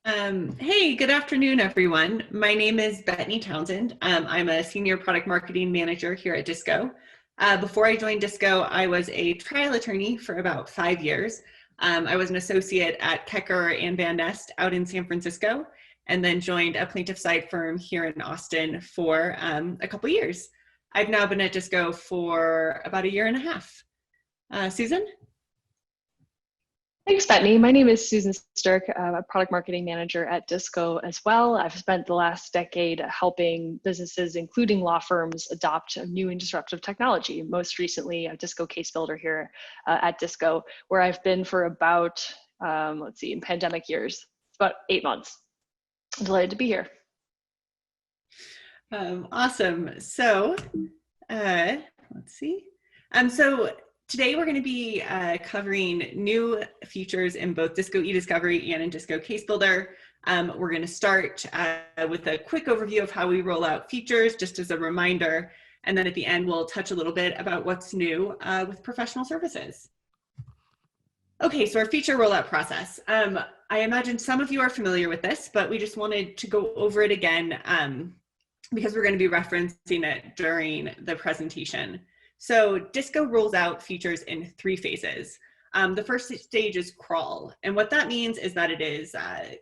Hey, good afternoon, everyone. My name is Bethany Townsend. I'm a senior product marketing manager here at Disco. Before I joined Disco, I was a trial attorney for about 5 years. I was an associate at Kecker and Van Nest out in San Francisco, and then joined a plaintiff side firm here in Austin for a couple years. I've now been at Disco for about a year and a half. Susan? Thanks, Bethany. My name is Susan Sturck. I'm a product marketing manager at Disco as well. I've spent the last decade helping businesses, including law firms, adopt new and disruptive technology. Most recently, a Disco case builder here at Disco, where I've been for about, in pandemic years, about 8 months. I'm delighted to be here. Awesome. So, let's see. So today we're going to be covering new features in both Disco eDiscovery and in Disco Case Builder. We're going to start with a quick overview of how we roll out features, just as a reminder. And then at the end, we'll touch a little bit about what's new with professional services. Okay, so our feature rollout process. I imagine some of you are familiar with this, but we just wanted to go over it again because we're going to be referencing it during the presentation. So Disco rolls out features in 3 phases. The first stage is crawl. And what that means is that it is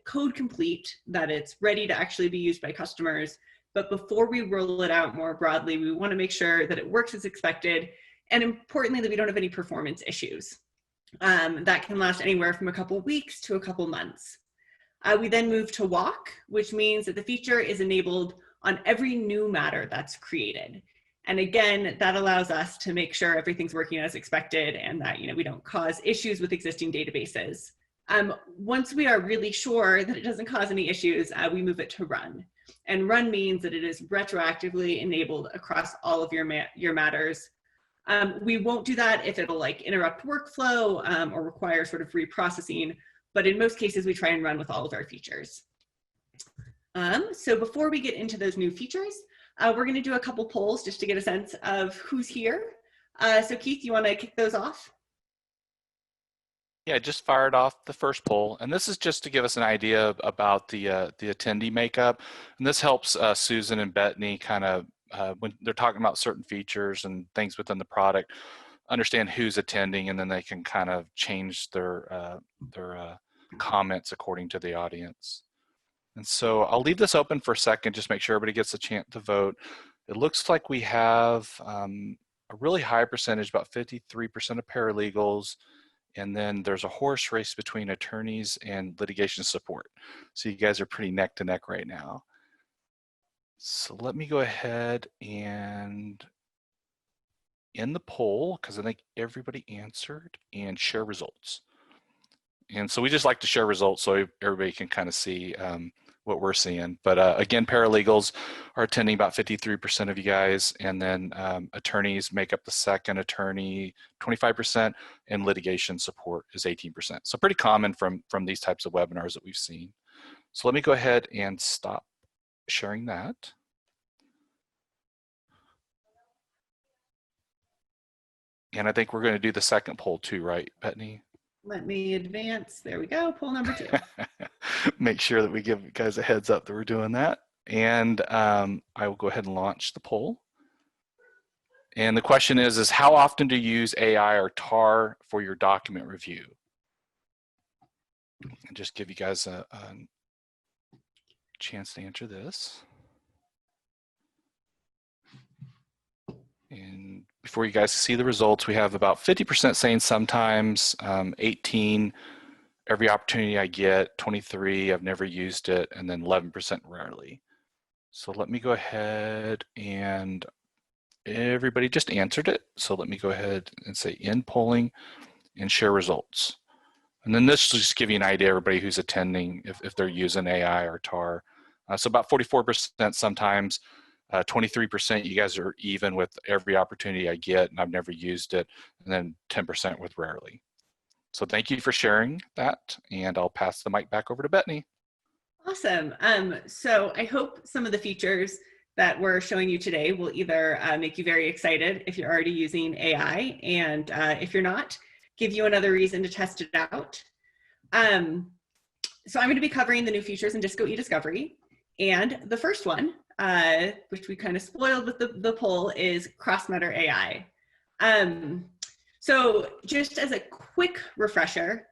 code complete, that it's ready to actually be used by customers. But before we roll it out more broadly, we want to make sure that it works as expected. And importantly, that we don't have any performance issues. That can last anywhere from a couple weeks to a couple months. We then move to walk, which means that the feature is enabled on every new matter that's created. And again, that allows us to make sure everything's working as expected and that we don't cause issues with existing databases. Once we are really sure that it doesn't cause any issues, we move it to run. And run means that it is retroactively enabled across all of your matters. We won't do that if it'll interrupt workflow or require sort of reprocessing, but in most cases we try and run with all of our features. So before we get into those new features, we're going to do a couple polls just to get a sense of who's here. So Keith, you want to kick those off? Yeah, I just fired off the first poll, and this is just to give us an idea about the attendee makeup. And this helps Susan and Bethany kind of, when they're talking about certain features and things within the product, understand who's attending, and then they can kind of change their comments according to the audience. And so I'll leave this open for a second, just make sure everybody gets a chance to vote. It looks like we have a really high percentage, about 53% of paralegals, and then there's a horse race between attorneys and litigation support. So you guys are pretty neck to neck right now. So let me go ahead and end the poll, because I think everybody answered, and share results. And so we just like to share results so everybody can kind of see what we're seeing. But again, paralegals are attending about 53% of you guys, and then attorneys make up the second, attorney 25%, and litigation support is 18%. So pretty common from these types of webinars that we've seen. So let me go ahead and stop sharing that. And I think we're going to do the second poll too, right, Bethany? Let me advance. There we go. Poll number 2. Make sure that we give you guys a heads up that we're doing that. And I will go ahead and launch the poll. And the question is how often do you use AI or TAR for your document review? And just give you guys a chance to answer this. And before you guys see the results, we have about 50% saying sometimes, 18, every opportunity I get, 23, I've never used it, and then 11% rarely. So let me go ahead, and everybody just answered it. So let me go ahead and say end polling and share results. And then this will just give you an idea, everybody who's attending, if they're using AI or TAR. So about 44% sometimes, 23% you guys are even with every opportunity I get and I've never used it, and then 10% with rarely. So thank you for sharing that, and I'll pass the mic back over to Bethany. Awesome. So I hope some of the features that we're showing you today will either make you very excited if you're already using AI, and if you're not, give you another reason to test it out. So I'm going to be covering the new features in Disco eDiscovery. And the first one, which we kind of spoiled with the poll, is cross-matter AI. So just as a quick refresher,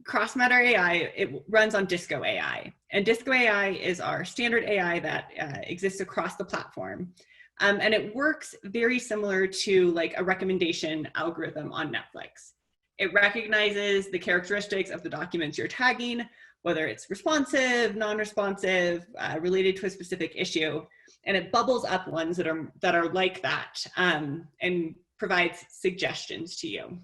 cross-matter AI, it runs on Disco AI. And Disco AI is our standard AI that exists across the platform. And it works very similar to like a recommendation algorithm on Netflix. It recognizes the characteristics of the documents you're tagging, whether it's responsive, non-responsive, related to a specific issue, and it bubbles up ones that are like that and provides suggestions to you.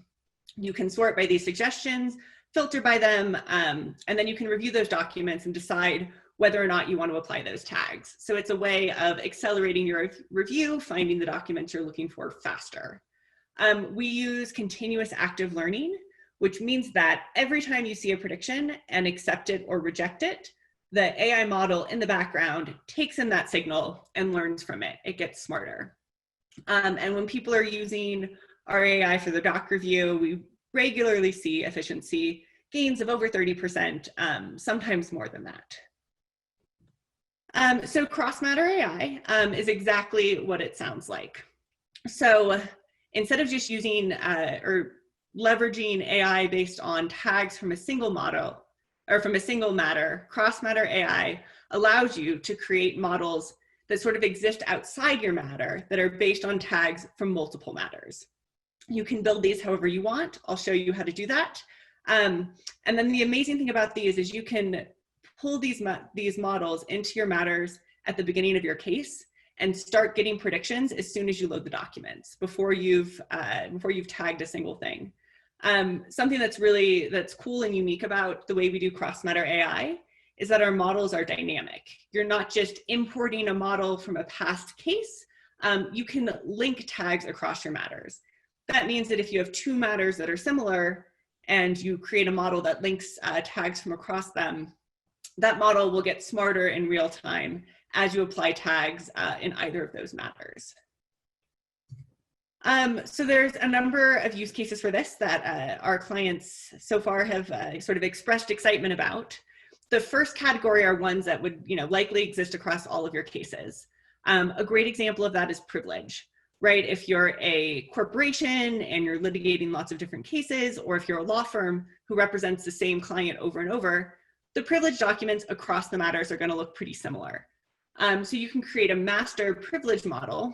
You can sort by these suggestions, filter by them, and then you can review those documents and decide whether or not you want to apply those tags. So it's a way of accelerating your review, finding the documents you're looking for faster. We use continuous active learning, which means that every time you see a prediction and accept it or reject it, the AI model in the background takes in that signal and learns from it. It gets smarter. And when people are using our AI for the doc review, we regularly see efficiency gains of over 30%, sometimes more than that. So cross-matter AI is exactly what it sounds like. So instead of just using or leveraging AI based on tags from a single model or from a single matter, cross-matter AI allows you to create models that sort of exist outside your matter that are based on tags from multiple matters. You can build these however you want. I'll show you how to do that. And then the amazing thing about these is you can pull these models into your matters at the beginning of your case and start getting predictions as soon as you load the documents before you've tagged a single thing. Something that's cool and unique about the way we do cross-matter AI is that our models are dynamic. You're not just importing a model from a past case. You can link tags across your matters. That means that if you have two matters that are similar and you create a model that links tags from across them, that model will get smarter in real time as you apply tags in either of those matters. So there's a number of use cases for this that our clients so far have sort of expressed excitement about. The first category are ones that would likely exist across all of your cases. A great example of that is privilege, right? If you're a corporation and you're litigating lots of different cases, or if you're a law firm who represents the same client over and over, the privilege documents across the matters are going to look pretty similar. So you can create a master privilege model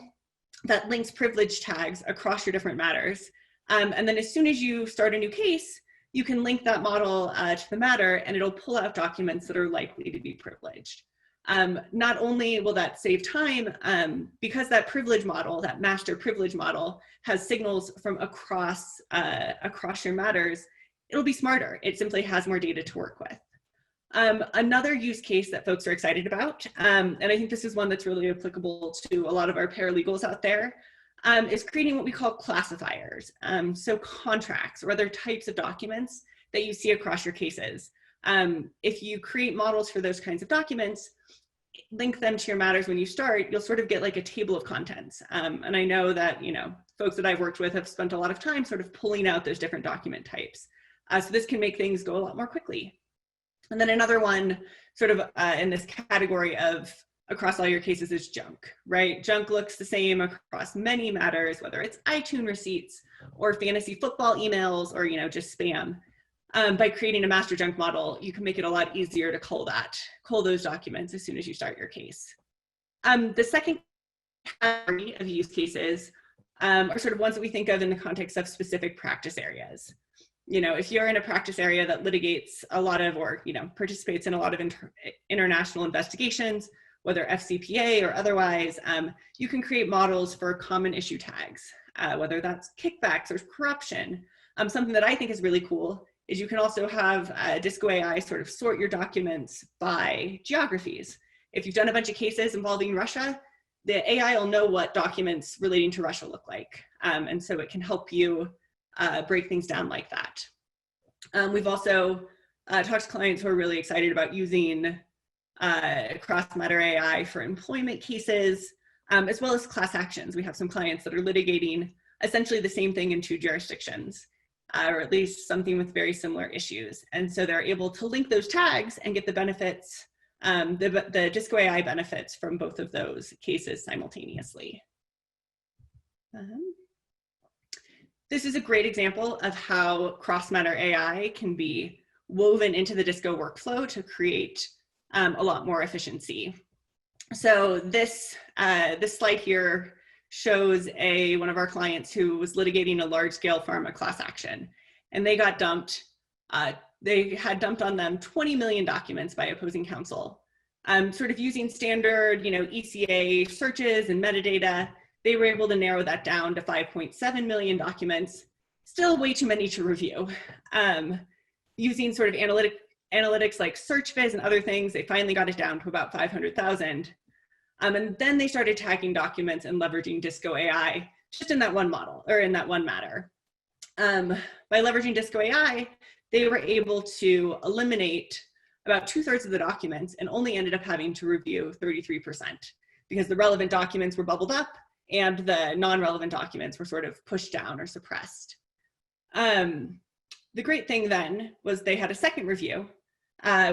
that links privilege tags across your different matters. And then as soon as you start a new case, you can link that model to the matter and it'll pull out documents that are likely to be privileged. Not only will that save time, because that privilege model, that master privilege model, has signals from across your matters, it'll be smarter. It simply has more data to work with. Another use case that folks are excited about, and I think this is one that's really applicable to a lot of our paralegals out there, is creating what we call classifiers. So contracts or other types of documents that you see across your cases. If you create models for those kinds of documents, link them to your matters when you start, you'll sort of get like a table of contents. And I know that folks that I've worked with have spent a lot of time sort of pulling out those different document types. So this can make things go a lot more quickly. And then another one sort of in this category of across all your cases is junk, right? Junk looks the same across many matters, whether it's iTunes receipts or fantasy football emails or just spam. By creating a master junk model, you can make it a lot easier to cull those documents as soon as you start your case. The second category of use cases are sort of ones that we think of in the context of specific practice areas. If you're in a practice area that litigates a lot of, or participates in a lot of international investigations, whether FCPA or otherwise, you can create models for common issue tags, whether that's kickbacks or corruption. Something that I think is really cool is you can also have Disco AI sort of sort your documents by geographies. If you've done a bunch of cases involving Russia, the AI will know what documents relating to Russia look like. And so it can help you break things down like that. We've also talked to clients who are really excited about using cross-matter AI for employment cases, as well as class actions. We have some clients that are litigating essentially the same thing in two jurisdictions. or at least something with very similar issues. And so they're able to link those tags and get the benefits, the Disco AI benefits from both of those cases simultaneously. This is a great example of how cross-matter AI can be woven into the Disco workflow to create a lot more efficiency. So this slide here shows one of our clients who was litigating a large-scale pharma class action, and they got dumped. They had dumped on them 20 million documents by opposing counsel. Sort of using standard, ECA searches and metadata, they were able to narrow that down to 5.7 million documents. Still way too many to review. Using sort of analytics like SearchViz and other things, they finally got it down to about 500,000. And then they started tagging documents and leveraging Disco AI just in that one model, or in that one matter. By leveraging Disco AI, they were able to eliminate about 2/3 of the documents and only ended up having to review 33% because the relevant documents were bubbled up and the non-relevant documents were sort of pushed down or suppressed. The great thing then was they had a second review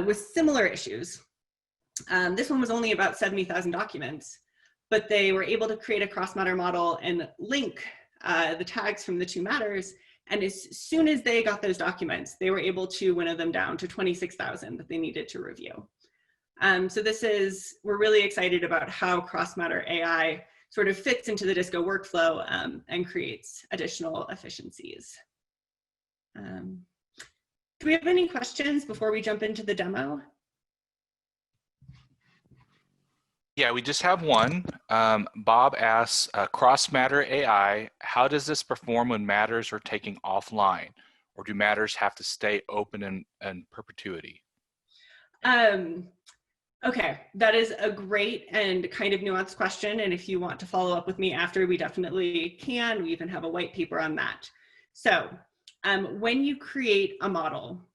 with similar issues. This one was only about 70,000 documents, but they were able to create a cross-matter model and link the tags from the two matters. And as soon as they got those documents, they were able to winnow them down to 26,000 that they needed to review. So we're really excited about how cross-matter AI sort of fits into the Disco workflow and creates additional efficiencies. Do we have any questions before we jump into the demo? Yeah, we just have one. Bob asks, cross-matter AI, how does this perform when matters are taken offline? Or do matters have to stay open in perpetuity? Okay, that is a great and kind of nuanced question. And if you want to follow up with me after, we definitely can. We even have a white paper on that. So when you create a model,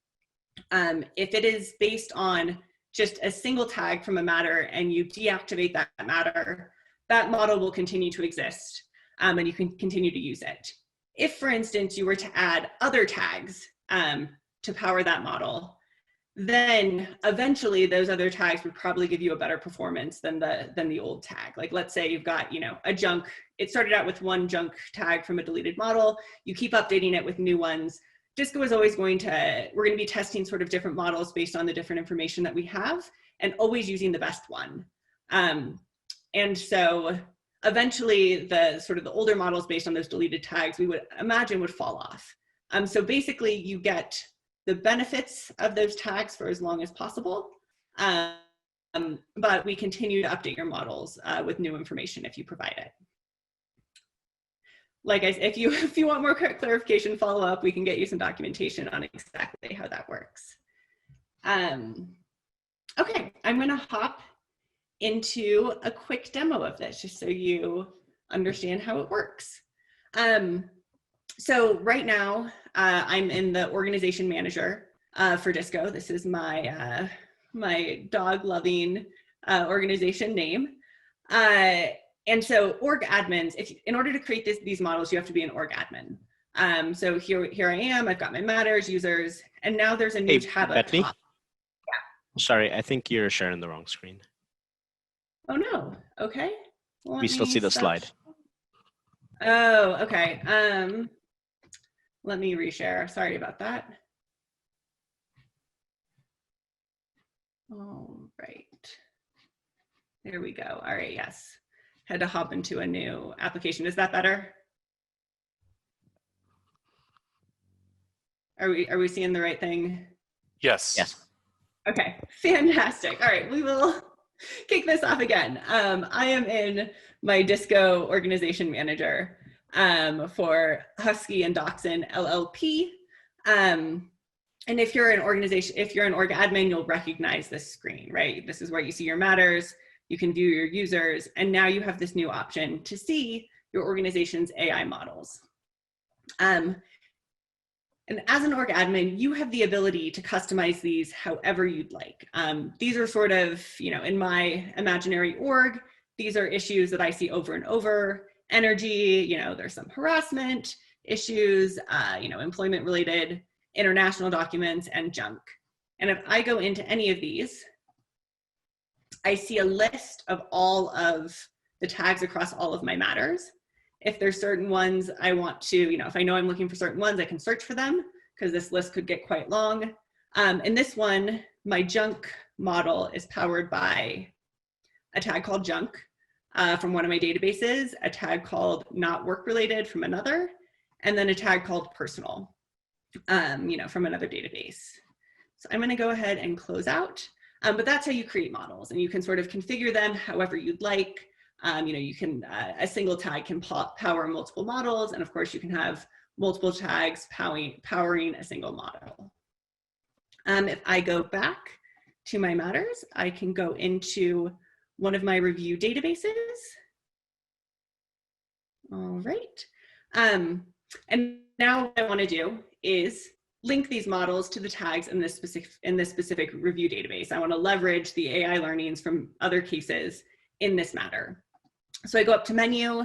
if it is based on just a single tag from a matter and you deactivate that matter, that model will continue to exist and you can continue to use it. If, for instance, you were to add other tags to power that model, then eventually those other tags would probably give you a better performance than the old tag. Like let's say you've got a junk, it started out with one junk tag from a deleted model, you keep updating it with new ones. Disco is always we're going to be testing sort of different models based on the different information that we have and always using the best one. And so eventually the older models based on those deleted tags, we would imagine would fall off. So basically you get the benefits of those tags for as long as possible, but we continue to update your models with new information if you provide it. Like I said, if you want more clarification, follow up, we can get you some documentation on exactly how that works. Okay, I'm gonna hop into a quick demo of this just so you understand how it works. So right now, I'm in the organization manager for Disco. This is my, my dog-loving organization name. And so org admins, in order to create these models, you have to be an org admin. So here I am, I've got my matters, users, and now there's a new tab at the top. Yeah. Sorry, I think you're sharing the wrong screen. Oh no, okay. We still see the slide. Oh, okay. Let me reshare, sorry about that. All right, there we go. All right, yes. Had to hop into a new application. Is that better? Are we seeing the right thing? Yes. Yes. Okay, fantastic. All right, we will kick this off again. I am in my Disco organization manager for Husky and Dachshund LLP. And if you're an organization, if you're an org admin, you'll recognize this screen, right? This is where you see your matters, you can view your users, and now you have this new option to see your organization's AI models. And as an org admin, you have the ability to customize these however you'd like. These are sort of, in my imaginary org, these are issues that I see over and over. Energy, there's some harassment. issues, employment related, international documents, and junk. And if I go into any of these, I see a list of all of the tags across all of my matters. If there's certain ones I want to, if I know I'm looking for certain ones, I can search for them because this list could get quite long. In this one, my junk model is powered by a tag called junk from one of my databases, a tag called not work related from another, and then a tag called personal, from another database. So I'm going to go ahead and close out. But that's how you create models, and you can sort of configure them however you'd like. You can, a single tag can power multiple models, and of course you can have multiple tags powering a single model. If I go back to my matters, I can go into one of my review databases. All right. And now what I want to do is link these models to the tags in this specific review database. I want to leverage the AI learnings from other cases in this matter. So I go up to menu,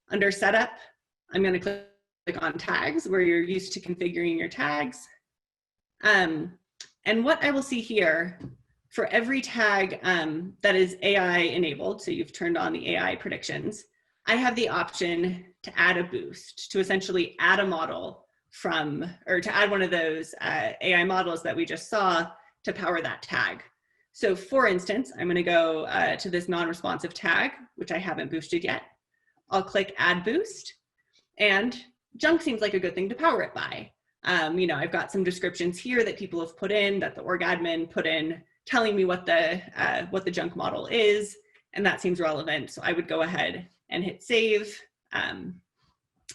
under setup, I'm going to click on tags where you're used to configuring your tags. And what I will see here, for every tag that is AI enabled, so you've turned on the AI predictions, I have the option to add a boost, to essentially add a model to add one of those AI models that we just saw to power that tag. So for instance, I'm going to go to this non-responsive tag, which I haven't boosted yet. I'll click add boost, and junk seems like a good thing to power it by. I've got some descriptions here that people have put in, that the org admin put in, telling me what the junk model is, and that seems relevant. So I would go ahead and hit save,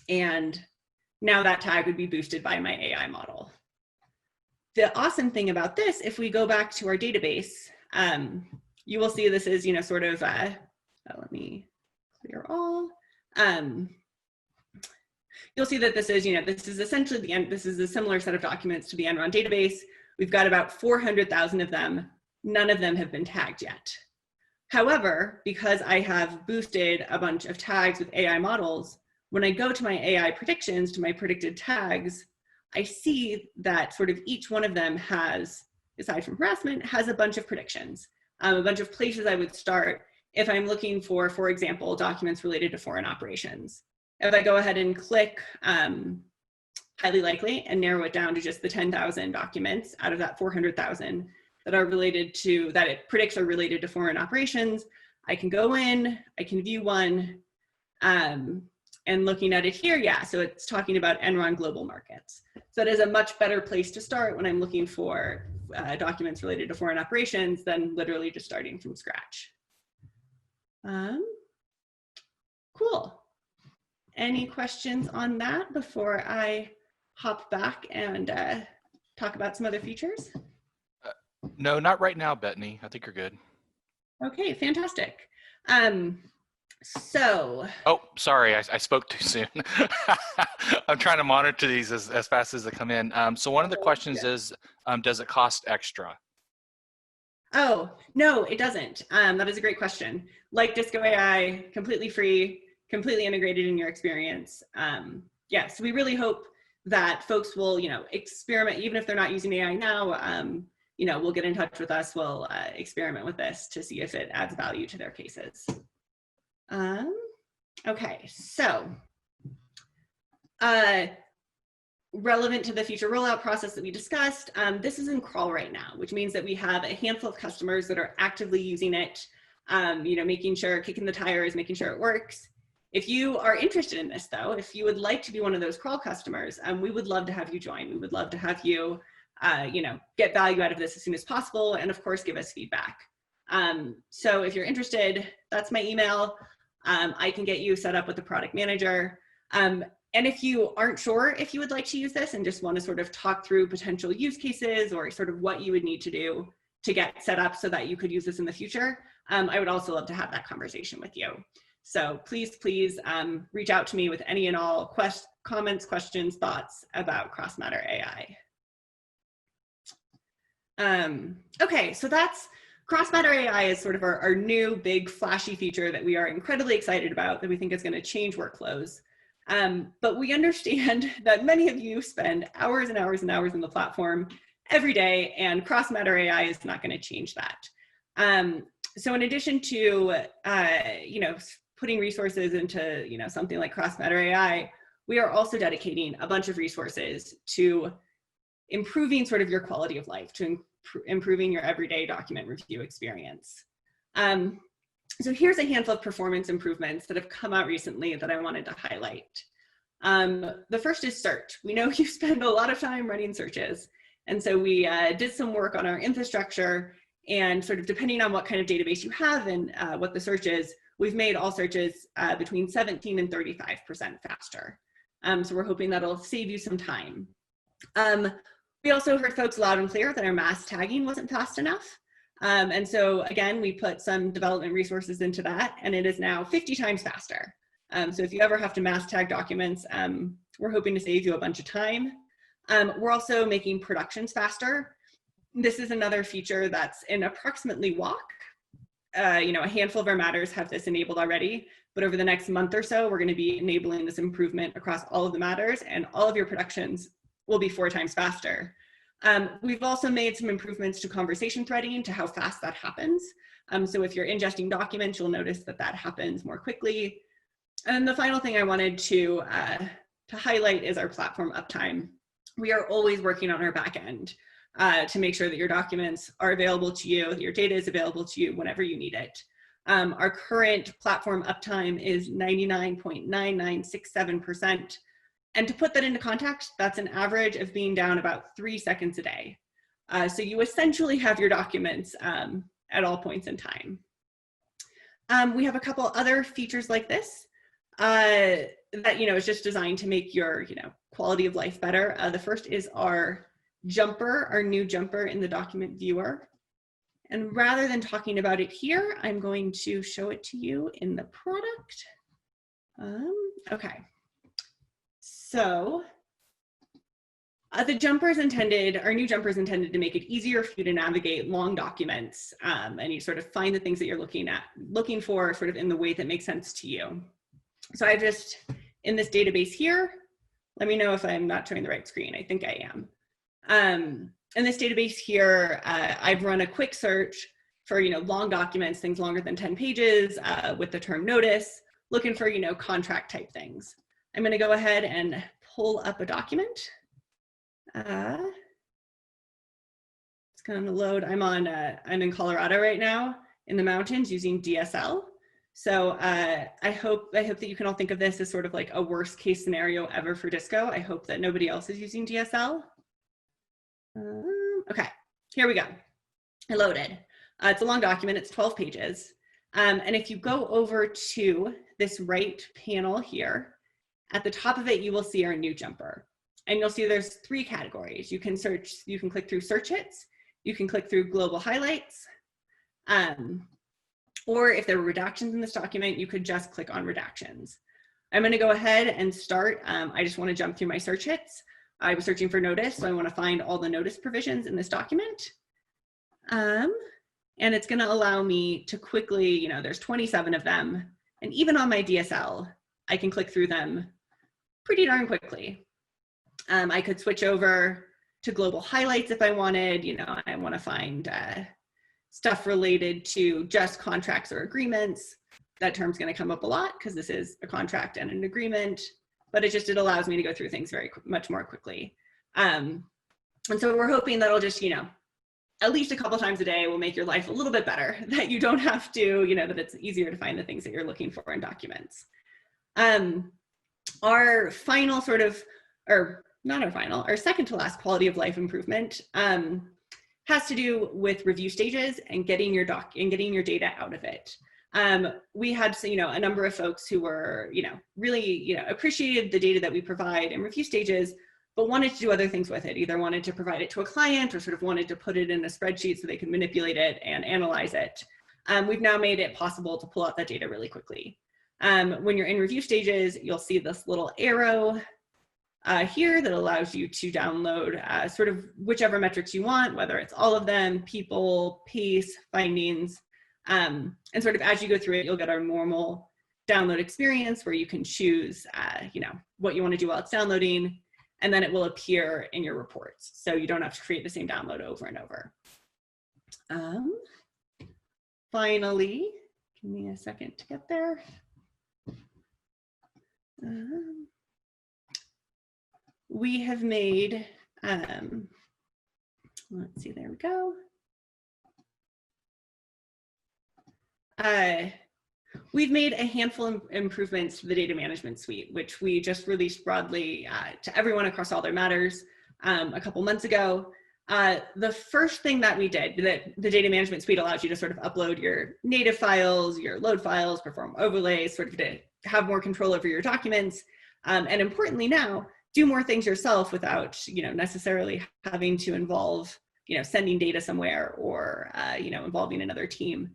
and now that tag would be boosted by my AI model. The awesome thing about this, if we go back to our database, you will see this is, let me clear all. You'll see that this is, this is essentially the end. This is a similar set of documents to the Enron database. We've got about 400,000 of them. None of them have been tagged yet. However, because I have boosted a bunch of tags with AI models, when I go to my AI predictions, to my predicted tags, I see that sort of each one of them has, aside from harassment, has a bunch of predictions, a bunch of places I would start if I'm looking for example, documents related to foreign operations. If I go ahead and click highly likely and narrow it down to just the 10,000 documents out of that 400,000 that are related to, that it predicts are related to foreign operations, I can go in, I can view one, and looking at it here, yeah, so it's talking about Enron global markets. So that is a much better place to start when I'm looking for documents related to foreign operations than literally just starting from scratch. Cool. Any questions on that before I hop back and talk about some other features? No, not right now, Bethany. I think you're good. Okay, fantastic. Oh, sorry, I spoke too soon. I'm trying to monitor these as fast as they come in. So one of the questions is, does it cost extra? Oh, no, it doesn't. That is a great question. Like Disco AI, completely free, completely integrated in your experience. Yeah, so we really hope that folks will, experiment, even if they're not using AI now, will get in touch with us, we'll experiment with this to see if it adds value to their cases. Okay, so relevant to the future rollout process that we discussed, this is in crawl right now, which means that we have a handful of customers that are actively using it, making sure, kicking the tires, making sure it works. If you are interested in this though, if you would like to be one of those crawl customers, we would love to have you join. We would love to have you, get value out of this as soon as possible, and of course, give us feedback. So if you're interested, that's my email. I can get you set up with the product manager. And if you aren't sure if you would like to use this and just want to sort of talk through potential use cases or sort of what you would need to do to get set up so that you could use this in the future, I would also love to have that conversation with you. So please reach out to me with any and all comments, questions, thoughts about Cross-Matter AI. Okay, so that's Cross-Matter AI is sort of our new big flashy feature that we are incredibly excited about, that we think is going to change workflows. But we understand that many of you spend hours and hours and hours in the platform every day, and cross-matter AI is not going to change that. So in addition to putting resources into something like cross-matter AI, we are also dedicating a bunch of resources to improving sort of your quality of life, to improving your everyday document review experience. So here's a handful of performance improvements that have come out recently that I wanted to highlight. The first is search. We know you spend a lot of time running searches. And so we did some work on our infrastructure, and sort of depending on what kind of database you have and what the search is, we've made all searches between 17 and 35% faster. So we're hoping that'll save you some time. We also heard folks loud and clear that our mass tagging wasn't fast enough. And so again, we put some development resources into that, and it is now 50 times faster. So if you ever have to mass tag documents, we're hoping to save you a bunch of time. We're also making productions faster. This is another feature that's in approximately walk. A handful of our matters have this enabled already, but over the next month or so, we're going to be enabling this improvement across all of the matters, and all of your productions will be 4 times faster. We've also made some improvements to conversation threading, to how fast that happens. So if you're ingesting documents, you'll notice that that happens more quickly. And the final thing I wanted to highlight is our platform uptime. We are always working on our back end to make sure that your documents are available to you, that your data is available to you whenever you need it. Our current platform uptime is 99.9967%. And to put that into context, that's an average of being down about 3 seconds a day. So you essentially have your documents at all points in time. We have a couple other features like this that is just designed to make your quality of life better. The first is our jumper, our new jumper in the document viewer. And rather than talking about it here, I'm going to show it to you in the product. Okay. So the jumper is intended, our new jumper is intended to make it easier for you to navigate long documents, and you sort of find the things that you're looking for sort of in the way that makes sense to you. So I just, in this database here, let me know if I'm not showing the right screen. I think I am. In this database here, I've run a quick search for long documents, things longer than 10 pages with the term notice, looking for contract type things. I'm going to go ahead and pull up a document. It's going to load. I'm in Colorado right now in the mountains using DSL. So I hope that you can all think of this as sort of like a worst case scenario ever for Disco. I hope that nobody else is using DSL. Okay, here we go. I loaded. It's a long document. It's 12 pages. And if you go over to this right panel here, at the top of it, you will see our new jumper. And you'll see there's 3 categories. You can click through search hits, you can click through global highlights, or if there were redactions in this document, you could just click on redactions. I'm going to go ahead and start. I just want to jump through my search hits. I was searching for notice, so I want to find all the notice provisions in this document. And it's going to allow me to quickly, there's 27 of them. And even on my DSL, I can click through them pretty darn quickly. I could switch over to global highlights if I wanted. I want to find stuff related to just contracts or agreements. That term's going to come up a lot because this is a contract and an agreement, but it allows me to go through things much more quickly. And so we're hoping that'll just, at least a couple times a day will make your life a little bit better, that you don't have to, that it's easier to find the things that you're looking for in documents. Our final our second to last quality of life improvement has to do with review stages and getting your data out of it. We had a number of folks who were really appreciated the data that we provide in review stages, but wanted to do other things with it. Either wanted to provide it to a client or sort of wanted to put it in a spreadsheet so they could manipulate it and analyze it. We've now made it possible to pull out that data really quickly. When you're in review stages, you'll see this little arrow here that allows you to download sort of whichever metrics you want, whether it's all of them, people, pace, findings, and sort of as you go through it, you'll get our normal download experience where you can choose, what you want to do while it's downloading, and then it will appear in your reports. So you don't have to create the same download over and over. Finally, give me a second to get there. We have made, let's see, there we go. We've made a handful of improvements to the data management suite, which we just released broadly to everyone across all their matters a couple months ago. The first thing that we did, that the data management suite allows you to sort of upload your native files, your load files, perform overlays, sort of to have more control over your documents, and importantly now, do more things yourself without necessarily having to involve sending data somewhere or involving another team.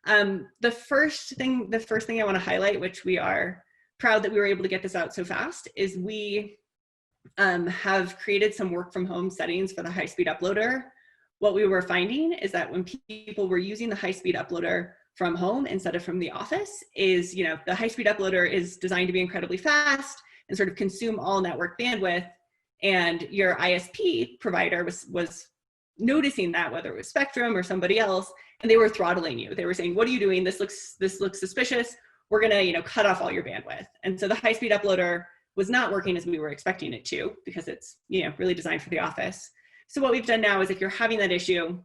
The first thing I want to highlight, which we are proud that we were able to get this out so fast, is we have created some work from home settings for the high-speed uploader. What we were finding is that when people were using the high-speed uploader from home instead of from the office, is the high-speed uploader is designed to be incredibly fast and sort of consume all network bandwidth, and your ISP provider was noticing that, whether it was Spectrum or somebody else, and they were throttling you. They were saying, "What are you doing? This looks suspicious. We're gonna cut off all your bandwidth." And so the high-speed uploader was not working as we were expecting it to, because it's really designed for the office. So what we've done now is, if you're having that issue,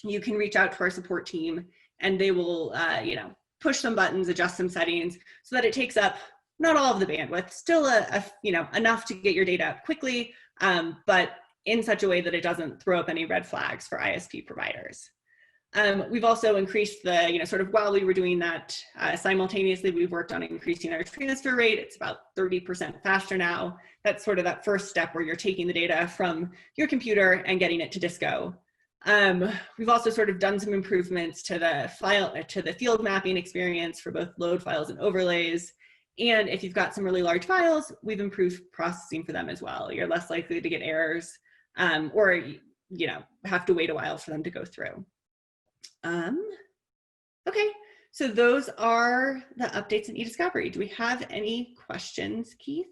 you can reach out to our support team, and they will push some buttons, adjust some settings, so that it takes up not all of the bandwidth, still enough to get your data out quickly, but in such a way that it doesn't throw up any red flags for ISP providers. We've also increased the, sort of while we were doing that simultaneously, we've worked on increasing our transfer rate. It's about 30% faster now. That's sort of that first step where you're taking the data from your computer and getting it to Disco. We've also sort of done some improvements to the field mapping experience for both load files and overlays. And if you've got some really large files, we've improved processing for them as well. You're less likely to get errors or have to wait a while for them to go through. Okay, so those are the updates in eDiscovery. Do we have any questions, Keith?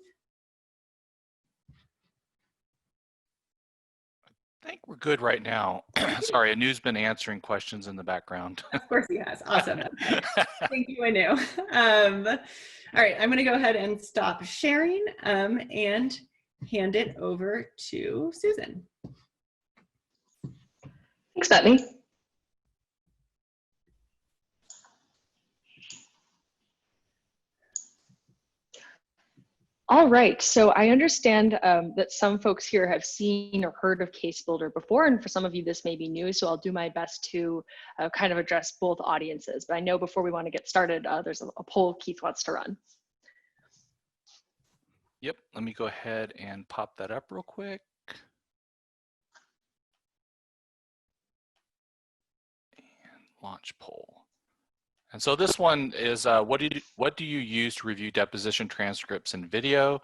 I think we're good right now. Sorry, Anu's been answering questions in the background. Of course he has. Awesome. Okay. Thank you, Anu. All right, I'm going to go ahead and stop sharing and hand it over to Susan. Thanks, Bethany. All right, so I understand that some folks here have seen or heard of Case Builder before, and for some of you this may be new, so I'll do my best to kind of address both audiences. But I know before we want to get started, there's a poll Keith wants to run. Yep, let me go ahead and pop that up real quick. And launch poll. And so this one is what do you use to review deposition transcripts and video?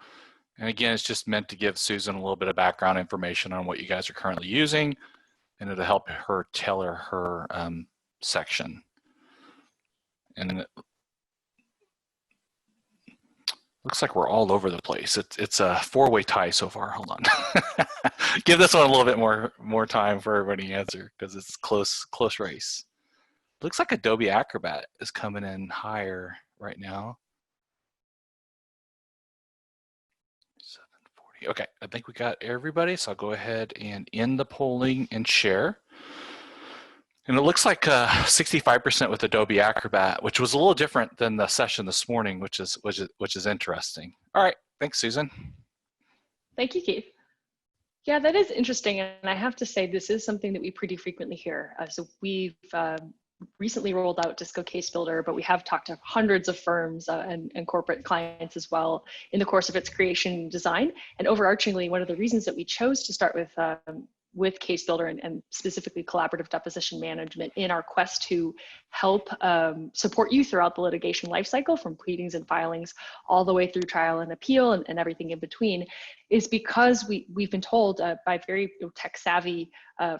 And again, it's just meant to give Susan a little bit of background information on what you guys are currently using, and it'll help her tailor her section. And then it looks like we're all over the place. It's a four-way tie so far. Hold on. Give this one a little bit more time for everybody to answer, because it's close race. Looks like Adobe Acrobat is coming in higher right now. 740. Okay, I think we got everybody, so I'll go ahead and end the polling and share. And it looks like 65% with Adobe Acrobat, which was a little different than the session this morning, which is interesting. All right, thanks, Susan. Thank you, Keith. Yeah, that is interesting, and I have to say this is something that we pretty frequently hear. So we've recently rolled out Disco Case Builder, but we have talked to hundreds of firms and corporate clients as well in the course of its creation and design. And overarchingly, one of the reasons that we chose to start with Case Builder and specifically collaborative deposition management in our quest to help support you throughout the litigation lifecycle, from pleadings and filings all the way through trial and appeal and everything in between, is because we've been told by very tech savvy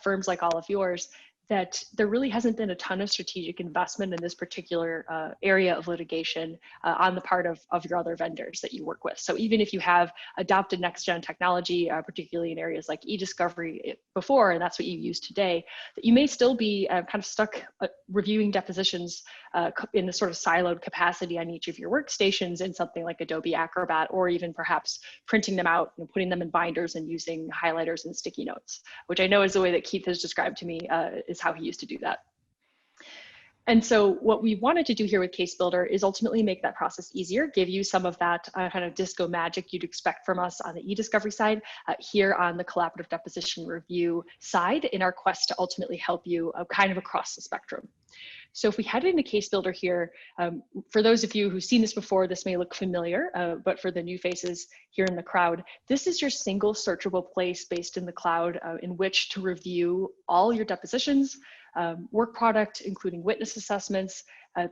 firms like all of yours that there really hasn't been a ton of strategic investment in this particular area of litigation on the part of your other vendors that you work with. So even if you have adopted next-gen technology, particularly in areas like e-discovery before, and that's what you use today, that you may still be kind of stuck reviewing depositions in a sort of siloed capacity on each of your workstations in something like Adobe Acrobat, or even perhaps printing them out and putting them in binders and using highlighters and sticky notes, which I know is the way that Keith has described to me is how he used to do that. And so what we wanted to do here with Case Builder is ultimately make that process easier, give you some of that kind of disco magic you'd expect from us on the e-discovery side, here on the collaborative deposition review side in our quest to ultimately help you kind of across the spectrum. So if we head into Case Builder here, for those of you who've seen this before, this may look familiar, but for the new faces here in the crowd, this is your single searchable place based in the cloud in which to review all your depositions, work product, including witness assessments,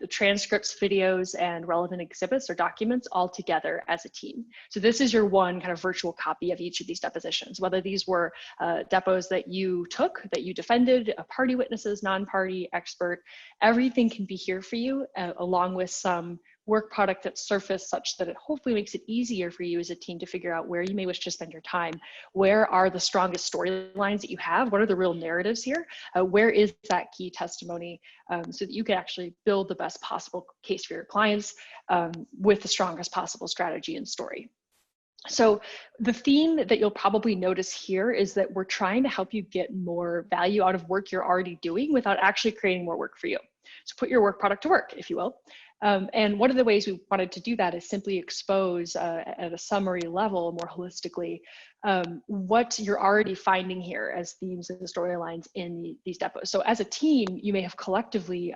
the transcripts, videos, and relevant exhibits or documents all together as a team. So this is your one kind of virtual copy of each of these depositions, whether these were depos that you took, that you defended, party witnesses, non-party, expert, everything can be here for you, along with some work product that's surfaced such that it hopefully makes it easier for you as a team to figure out where you may wish to spend your time. Where are the strongest storylines that you have? What are the real narratives here? Where is that key testimony so that you can actually build the best possible case for your clients with the strongest possible strategy and story. So the theme that you'll probably notice here is that we're trying to help you get more value out of work you're already doing without actually creating more work for you. So put your work product to work, if you will. And one of the ways we wanted to do that is simply expose at a summary level, more holistically, what you're already finding here as themes and storylines in these depots. So as a team, you may have collectively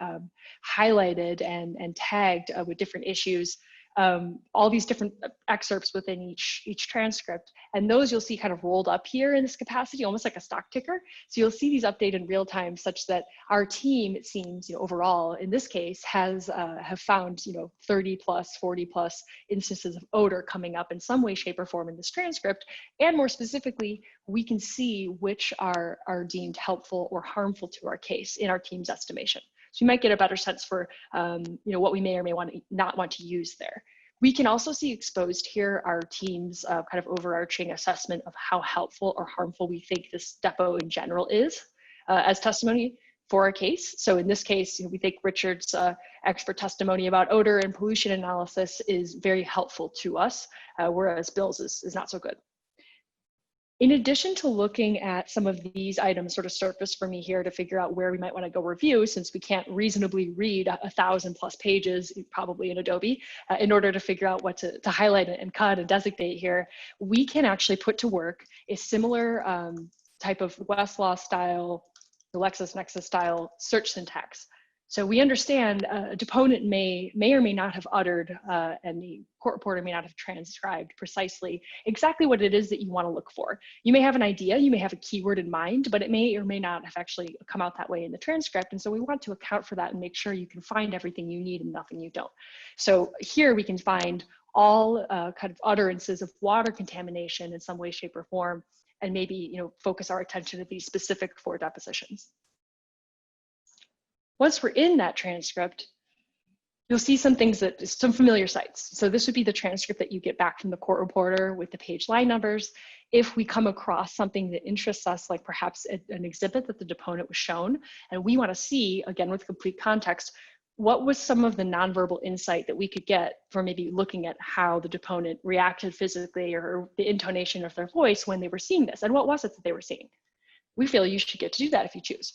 highlighted and tagged with different issues all these different excerpts within each transcript, and those you'll see kind of rolled up here in this capacity, almost like a stock ticker. So you'll see these update in real time, such that our team, it seems, overall in this case, have found 30 plus, 40 plus instances of odor coming up in some way, shape, or form in this transcript, and more specifically, we can see which are deemed helpful or harmful to our case in our team's estimation. So you might get a better sense for what we may or may not want to use there. We can also see exposed here our team's kind of overarching assessment of how helpful or harmful we think this depot in general is as testimony for our case. So in this case, we think Richard's expert testimony about odor and pollution analysis is very helpful to us, whereas Bill's is not so good. In addition to looking at some of these items sort of surface for me here to figure out where we might want to go review, since we can't reasonably read 1,000 plus pages, probably in Adobe, in order to figure out what to highlight and cut and designate here, we can actually put to work a similar type of Westlaw style, the LexisNexis style search syntax. So we understand a deponent may or may not have uttered and the court reporter may not have transcribed precisely exactly what it is that you want to look for. You may have an idea, you may have a keyword in mind, but it may or may not have actually come out that way in the transcript. And so we want to account for that and make sure you can find everything you need and nothing you don't. So here we can find all kind of utterances of water contamination in some way, shape, or form, and maybe focus our attention to these specific 4 depositions. Once we're in that transcript, you'll see some familiar sites. So this would be the transcript that you get back from the court reporter with the page line numbers. If we come across something that interests us, like perhaps an exhibit that the deponent was shown, and we want to see, again with complete context, what was some of the nonverbal insight that we could get from maybe looking at how the deponent reacted physically or the intonation of their voice when they were seeing this, and what was it that they were seeing? We feel you should get to do that if you choose.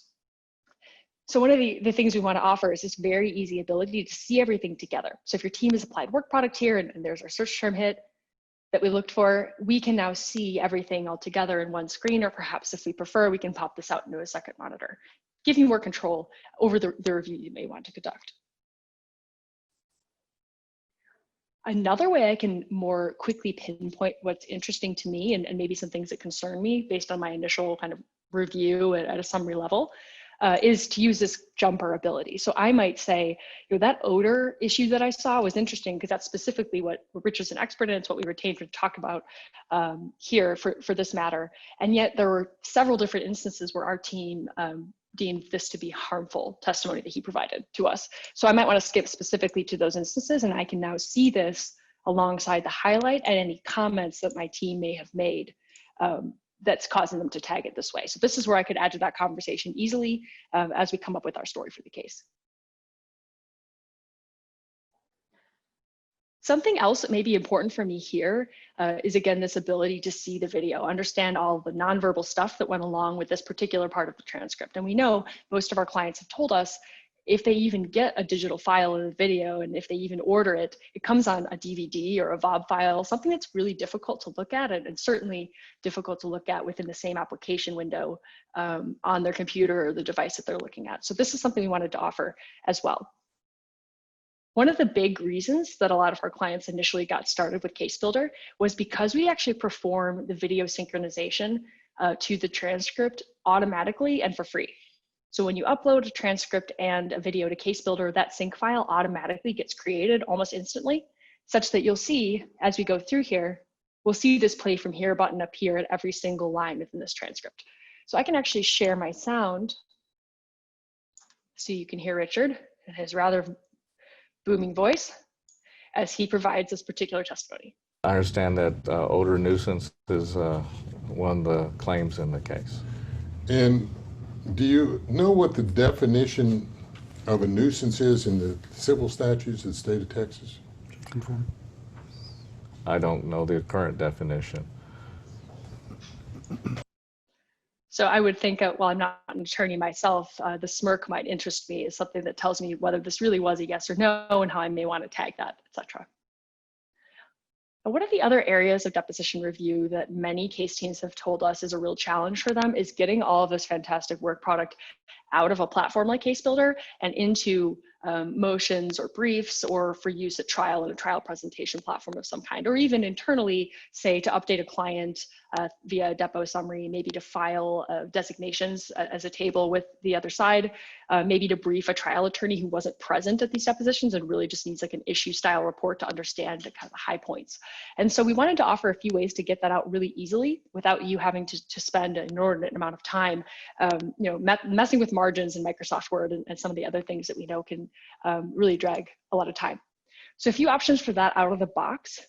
So one of the things we want to offer is this very easy ability to see everything together. So if your team has applied work product here and there's our search term hit that we looked for, we can now see everything all together in one screen, or perhaps if we prefer, we can pop this out into a second monitor, give you more control over the review you may want to conduct. Another way I can more quickly pinpoint what's interesting to me and maybe some things that concern me based on my initial kind of review at a summary level is to use this jumper ability. So I might say, that odor issue that I saw was interesting because that's specifically what Richard's an expert in. It's what we retained to talk about here for this matter. And yet there were several different instances where our team deemed this to be harmful testimony that he provided to us. So I might want to skip specifically to those instances, and I can now see this alongside the highlight and any comments that my team may have made that's causing them to tag it this way. So this is where I could add to that conversation easily as we come up with our story for the case. Something else that may be important for me here is, again, this ability to see the video, understand all the nonverbal stuff that went along with this particular part of the transcript. And we know most of our clients have told us if they even get a digital file of the video, and if they even order it, it comes on a DVD or a VOB file, something that's really difficult to look at, and certainly difficult to look at within the same application window on their computer or the device that they're looking at. So this is something we wanted to offer as well. One of the big reasons that a lot of our clients initially got started with Case Builder was because we actually perform the video synchronization to the transcript automatically and for free. So when you upload a transcript and a video to Case Builder, that sync file automatically gets created almost instantly, such that you'll see, as we go through here, we'll see this play from here button appear at every single line within this transcript. So I can actually share my sound so you can hear Richard and his rather booming voice as he provides this particular testimony. I understand that odor nuisance is one of the claims in the case. And do you know what the definition of a nuisance is in the civil statutes of the state of Texas? I don't know the current definition. So I would think, while I'm not an attorney myself, the smirk might interest me as something that tells me whether this really was a yes or no and how I may want to tag that, etc. One of the other areas of deposition review that many case teams have told us is a real challenge for them is getting all of this fantastic work product out of a platform like Case Builder and into motions or briefs, or for use at trial in a trial presentation platform of some kind, or even internally, say, to update a client via a depo summary, maybe to file designations as a table with the other side, maybe to brief a trial attorney who wasn't present at these depositions and really just needs like an issue style report to understand the kind of high points. And so we wanted to offer a few ways to get that out really easily without you having to spend an inordinate amount of time messing with margins in Microsoft Word and some of the other things that we know can really drag a lot of time. So a few options for that out of the box.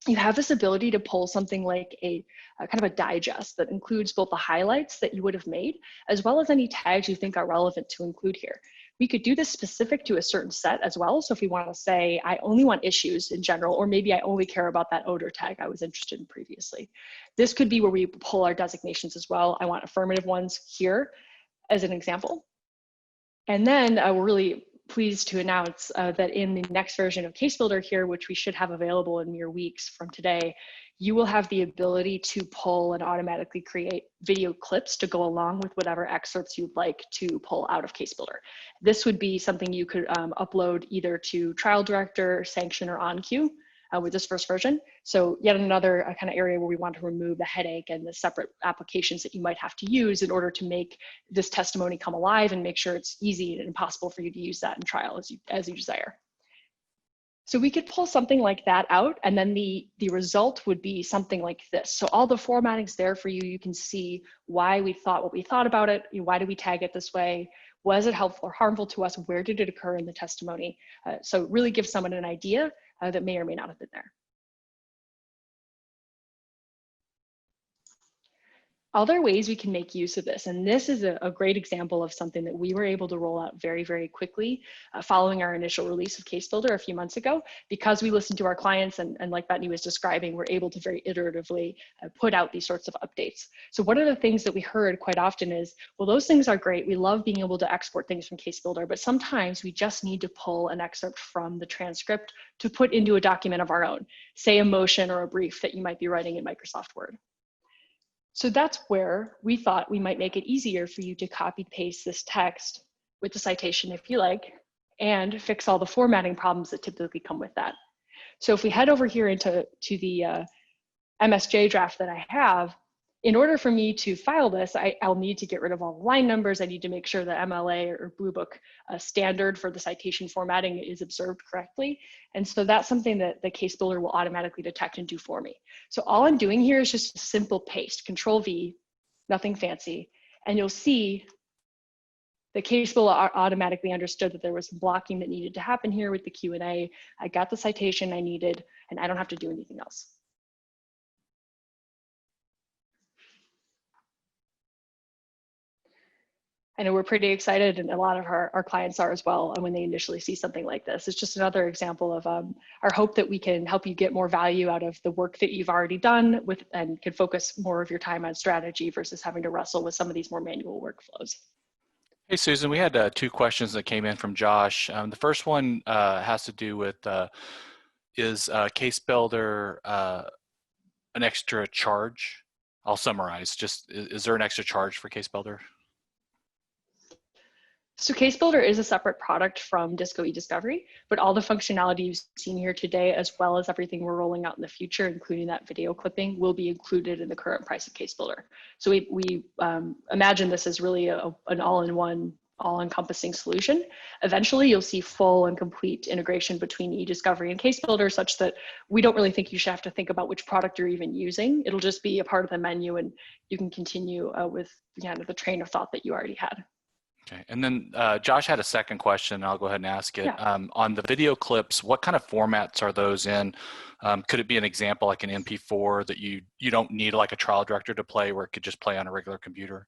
You have this ability to pull something like a kind of a digest that includes both the highlights that you would have made, as well as any tags you think are relevant to include here. We could do this specific to a certain set as well. So if we want to say, I only want issues in general, or maybe I only care about that odor tag I was interested in previously. This could be where we pull our designations as well. I want affirmative ones here as an example. And then we're really pleased to announce that in the next version of Case Builder here, which we should have available in mere weeks from today, you will have the ability to pull and automatically create video clips to go along with whatever excerpts you'd like to pull out of Case Builder. This would be something you could upload either to Trial Director, Sanction, or OnCue with this first version. So yet another kind of area where we want to remove the headache and the separate applications that you might have to use in order to make this testimony come alive and make sure it's easy and possible for you to use that in trial as you desire. So we could pull something like that out, and then the result would be something like this. So all the formatting's there for you. You can see why we thought what we thought about it. Why did we tag it this way? Was it helpful or harmful to us? Where did it occur in the testimony? So really give someone an idea that may or may not have been there. Other ways we can make use of this, and this is a great example of something that we were able to roll out very, very quickly following our initial release of Case Builder a few months ago, because we listened to our clients and like Bethany was describing, we're able to very iteratively put out these sorts of updates. So one of the things that we heard quite often is, well, those things are great. We love being able to export things from Case Builder, but sometimes we just need to pull an excerpt from the transcript to put into a document of our own, say a motion or a brief that you might be writing in Microsoft Word. So that's where we thought we might make it easier for you to copy paste this text with the citation if you like, and fix all the formatting problems that typically come with that. So if we head over here into the MSJ draft that I have, in order for me to file this, I'll need to get rid of all the line numbers. I need to make sure the MLA or Blue Book standard for the citation formatting is observed correctly. And so that's something that the Case Builder will automatically detect and do for me. So all I'm doing here is just a simple paste, Control V, nothing fancy. And you'll see the case builder automatically understood that there was some blocking that needed to happen here with the Q&A. I got the citation I needed, and I don't have to do anything else. I know we're pretty excited, and a lot of our clients are as well, when they initially see something like this. It's just another example of our hope that we can help you get more value out of the work that you've already done and can focus more of your time on strategy versus having to wrestle with some of these more manual workflows. Hey, Susan, we had 2 questions that came in from Josh. The first one has to do with, is Case Builder an extra charge? I'll summarize. Just, is there an extra charge for Case Builder? So Case Builder is a separate product from Disco eDiscovery, but all the functionality you've seen here today, as well as everything we're rolling out in the future, including that video clipping, will be included in the current price of Case Builder. So we imagine this is really an all-in-one, all-encompassing solution. Eventually, you'll see full and complete integration between eDiscovery and Case Builder, such that we don't really think you should have to think about which product you're even using. It'll just be a part of the menu, and you can continue with kind of the train of thought that you already had. Okay, and then Josh had a second question. I'll go ahead and ask it. Yeah. On the video clips, what kind of formats are those in? Could it be an example like an MP4 that you don't need like a trial director to play, where it could just play on a regular computer?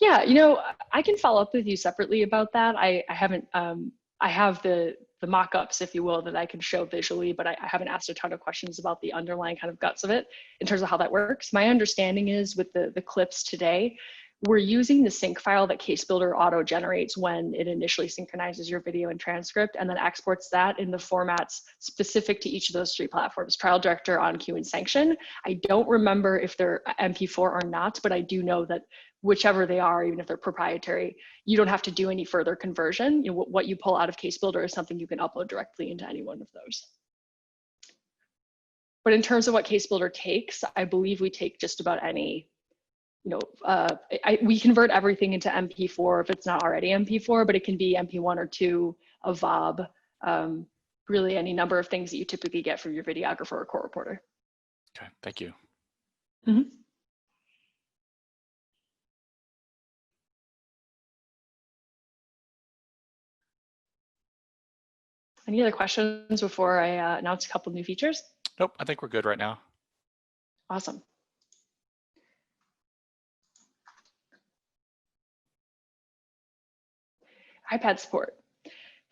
Yeah, you know, I can follow up with you separately about that. I haven't, I have the mock-ups, if you will, that I can show visually, but I haven't asked a ton of questions about the underlying kind of guts of it in terms of how that works. My understanding is with the clips today, we're using the sync file that Case Builder auto generates when it initially synchronizes your video and transcript, and then exports that in the formats specific to each of those 3 platforms: Trial Director, OnCue, and Sanction. I don't remember if they're MP4 or not, but I do know that whichever they are, even if they're proprietary, you don't have to do any further conversion. You know, what you pull out of Case Builder is something you can upload directly into any one of those. But in terms of what Case Builder takes, I believe we take just about any, you know, we convert everything into MP4 if it's not already MP4, but it can be MP1 or 2, a VOB, really any number of things that you typically get from your videographer or court reporter. Okay, thank you. Mm-hmm. Any other questions before I announce a couple new features? Nope, I think we're good right now. Awesome. iPad support.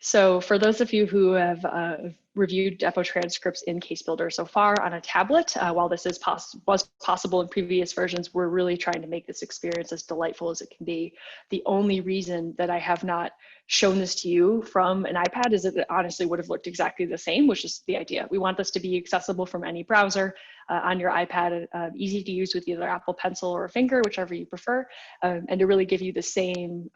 So for those of you who have reviewed depot transcripts in Case Builder so far on a tablet, while this was possible in previous versions, we're really trying to make this experience as delightful as it can be. The only reason that I have not shown this to you from an iPad is that it honestly would have looked exactly the same, which is the idea. We want this to be accessible from any browser on your iPad, easy to use with either Apple Pencil or a finger, whichever you prefer, and to really give you the same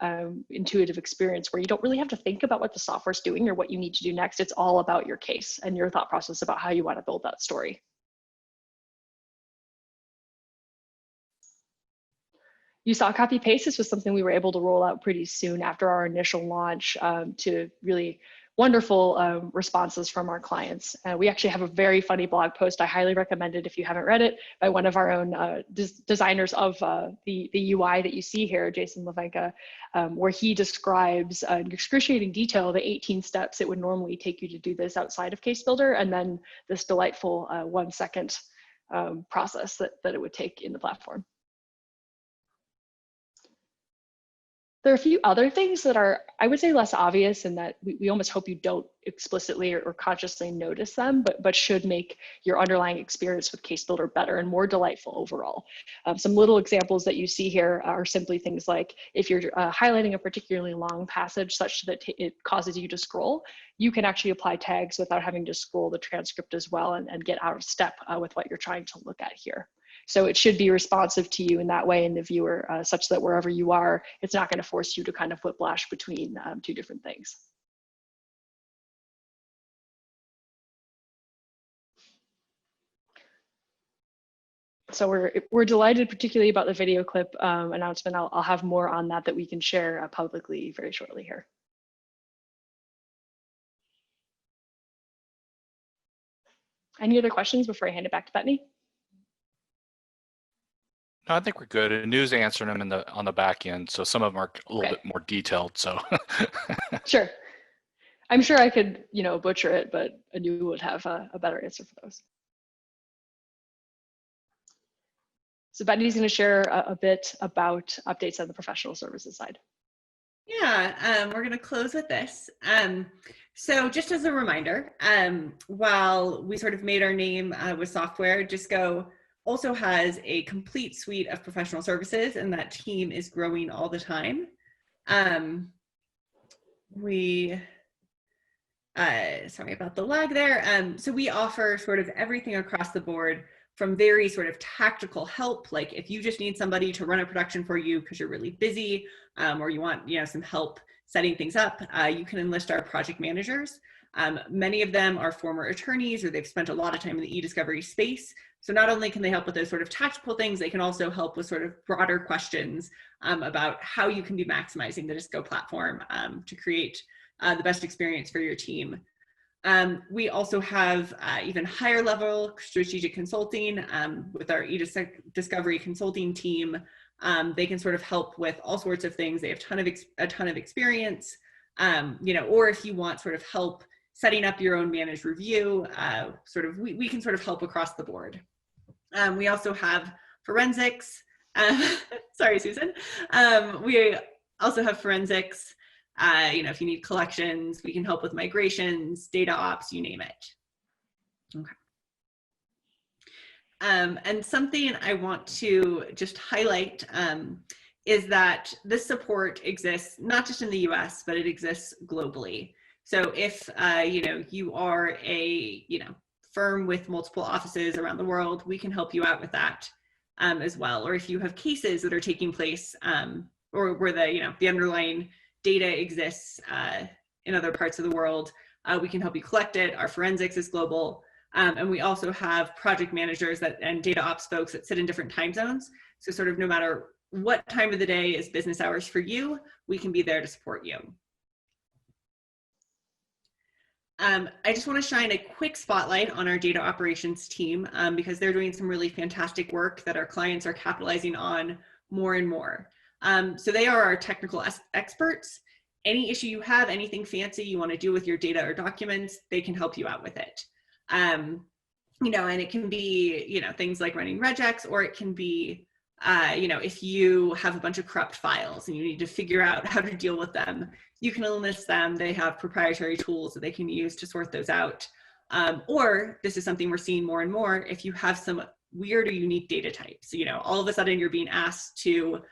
intuitive experience where you don't really have to think about what the software's doing or what you need to do next. It's all about your case and your thought process about how you want to build that story. You saw copy paste. This was something we were able to roll out pretty soon after our initial launch to really wonderful responses from our clients. We actually have a very funny blog post. I highly recommend it if you haven't read it, by one of our own designers of the UI that you see here, Jason Levenka, where he describes in excruciating detail the 18 steps it would normally take you to do this outside of Case Builder, and then this delightful 1 second process that it would take in the platform. There are a few other things that are, I would say, less obvious, and that we almost hope you don't explicitly or consciously notice them, but should make your underlying experience with Case Builder better and more delightful overall. Some little examples that you see here are simply things like if you're highlighting a particularly long passage such that it causes you to scroll, you can actually apply tags without having to scroll the transcript as well and get out of step with what you're trying to look at here. So it should be responsive to you in that way in the viewer, such that wherever you are, it's not going to force you to kind of whiplash between 2 different things. So we're delighted, particularly about the video clip announcement. I'll have more on that we can share publicly very shortly here. Any other questions before I hand it back to Bethany? No, I think we're good. Anu's answering them on the back end, so some of them are a little Okay. bit more detailed. So Sure. I'm sure I could, butcher it, but Anu would have a better answer for those. So Betty's going to share a bit about updates on the professional services side. Yeah, we're going to close with this. So just as a reminder, while we sort of made our name with software, Disco also has a complete suite of professional services, and that team is growing all the time. Sorry about the lag there. So we offer sort of everything across the board, from very sort of tactical help, like if you just need somebody to run a production for you because you're really busy, or you want some help setting things up, you can enlist our project managers. Many of them are former attorneys, or they've spent a lot of time in the e-discovery space. So not only can they help with those sort of tactical things, they can also help with sort of broader questions about how you can be maximizing the Disco platform to create the best experience for your team. We also have even higher level strategic consulting with our e-discovery consulting team. They can sort of help with all sorts of things. They have a ton of experience, or if you want sort of help setting up your own managed review, we can sort of help across the board. We also have forensics. Sorry, Susan. We also have forensics. If you need collections, we can help with migrations, data ops, you name it. Okay. And something I want to just highlight is that this support exists not just in the US, but it exists globally. So if you are a firm with multiple offices around the world, we can help you out with that as well. Or if you have cases that are taking place, or where the underlying data exists in other parts of the world, we can help you collect it. Our forensics is global. And we also have project managers and data ops folks that sit in different time zones. So sort of no matter what time of the day is business hours for you, we can be there to support you. I just want to shine a quick spotlight on our data operations team because they're doing some really fantastic work that our clients are capitalizing on more and more. So they are our technical experts. Any issue you have, anything fancy you want to do with your data or documents, they can help you out with it. And it can be, things like running regex, or it can be, if you have a bunch of corrupt files and you need to figure out how to deal with them, you can enlist them. They have proprietary tools that they can use to sort those out. Or this is something we're seeing more and more, if you have some weird or unique data types. All of a sudden you're being asked to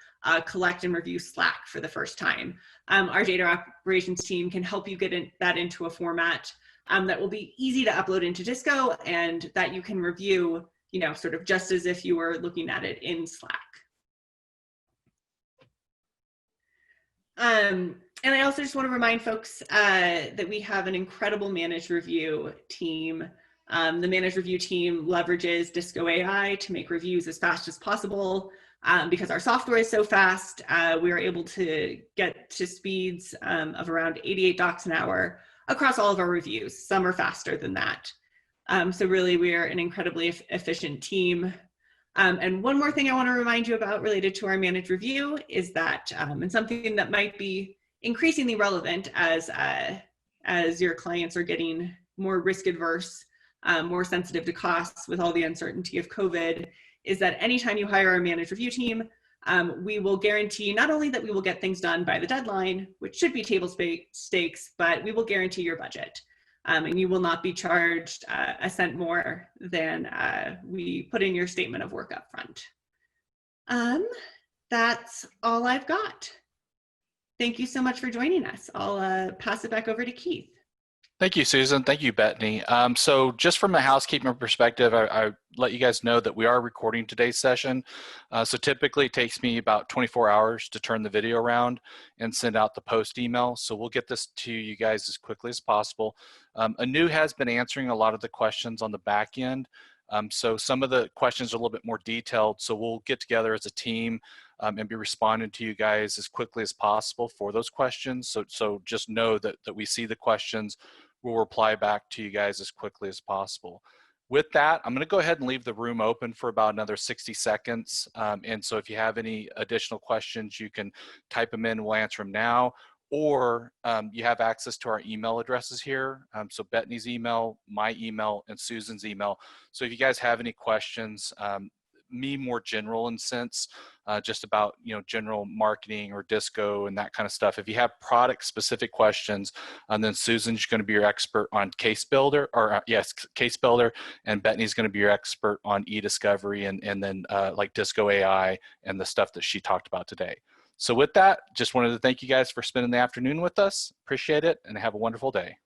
collect and review Slack for the first time. Our data operations team can help you get that into a format that will be easy to upload into Disco and that you can review, sort of just as if you were looking at it in Slack. And I also just want to remind folks that we have an incredible managed review team. The managed review team leverages Disco AI to make reviews as fast as possible. Because our software is so fast, we are able to get to speeds of around 88 docs an hour across all of our reviews. Some are faster than that. So really, we are an incredibly efficient team. And one more thing I want to remind you about related to our managed review is that, and something that might be increasingly relevant as your clients are getting more risk adverse, more sensitive to costs with all the uncertainty of COVID, is that anytime you hire a managed review team, we will guarantee not only that we will get things done by the deadline, which should be table stakes, but we will guarantee your budget. And you will not be charged a cent more than we put in your statement of work up front. That's all I've got. Thank you so much for joining us. I'll pass it back over to Keith. Thank you, Susan. Thank you, Bethany. So just from a housekeeping perspective, I let you guys know that we are recording today's session. So typically it takes me about 24 hours to turn the video around and send out the post email. So we'll get this to you guys as quickly as possible. Anu has been answering a lot of the questions on the back end. So some of the questions are a little bit more detailed. So we'll get together as a team and be responding to you guys as quickly as possible for those questions. So just know that we see the questions. We'll reply back to you guys as quickly as possible. With that, I'm going to go ahead and leave the room open for about another 60 seconds. And so if you have any additional questions, you can type them in, we'll answer them now, or you have access to our email addresses here. So Bethany's email, my email, and Susan's email. So if you guys have any questions, me more general in sense, just about, you know, general marketing or disco and that kind of stuff. If you have product specific questions, then Susan's going to be your expert on Case Builder, or yes, Case Builder, and Bethany's going to be your expert on e-discovery and then like Disco AI and the stuff that she talked about today. So with that, just wanted to thank you guys for spending the afternoon with us. Appreciate it, and have a wonderful day.